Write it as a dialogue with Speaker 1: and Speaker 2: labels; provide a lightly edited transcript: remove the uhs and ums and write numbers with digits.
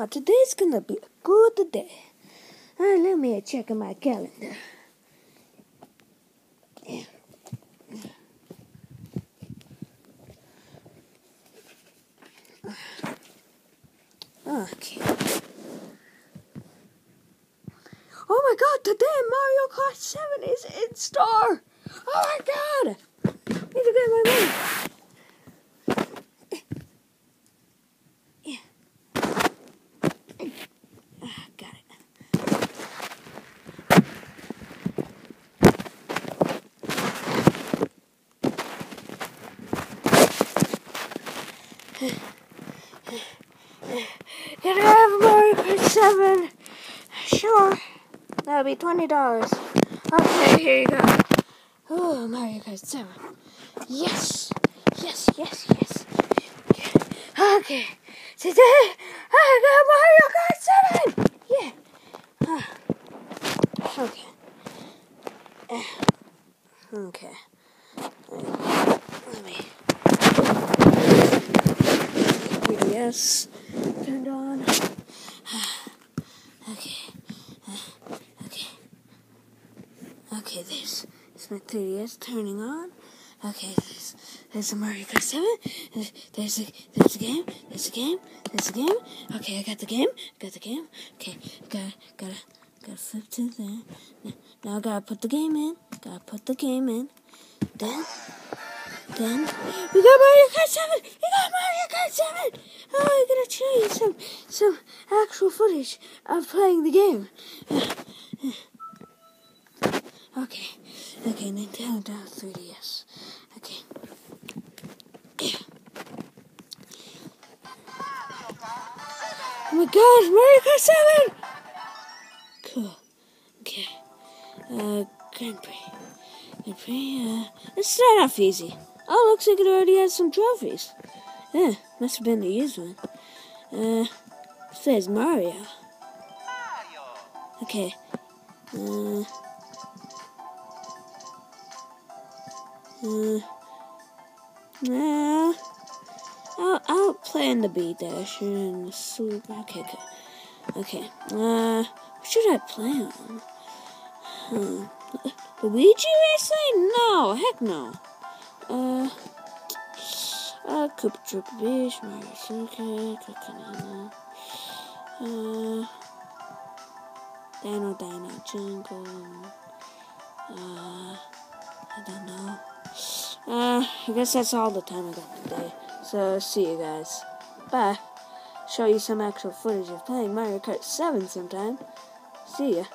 Speaker 1: Today's gonna be a good day. Let me check my calendar. Okay. Oh my God! Today Mario Kart 7 is in store. Oh my God! Need to get my money. Got it. Can I have Mario Kart 7? Sure. That'll be $20. Okay, here you go. Oh, Mario Kart 7. Yes. Yes, yes, yes. Okay. Today, I got Mario Kart 7. Yeah. Okay. Okay. Let me. 3DS turned on. Okay. Okay, this is my 3DS turning on. Okay, there's a Mario Kart 7. There's a game. There's a game. Okay, I got the game. Okay, gotta flip to there. Now I gotta put the game in. Then we got Mario Kart 7. Oh, I'm gonna show you some actual footage of playing the game. Okay, Nintendo 3DS. Okay. Oh my God, Mario Kart 7! Cool. Okay. Grand Prix. Let's start off easy. Oh, looks like it already has some trophies. Yeah, must have been the used one. It says Mario. Okay. I'll play in the B-Dasher and the Super. Okay, good. Okay. What should I play on? Luigi Racing? No, heck no. Koopa Troopa Beach, Mario Circuit, Kakanana. Dino Jungle. I don't know. I guess that's all the time I got today. So, see you guys. Bye. Show you some actual footage of playing Mario Kart 7 sometime. See ya.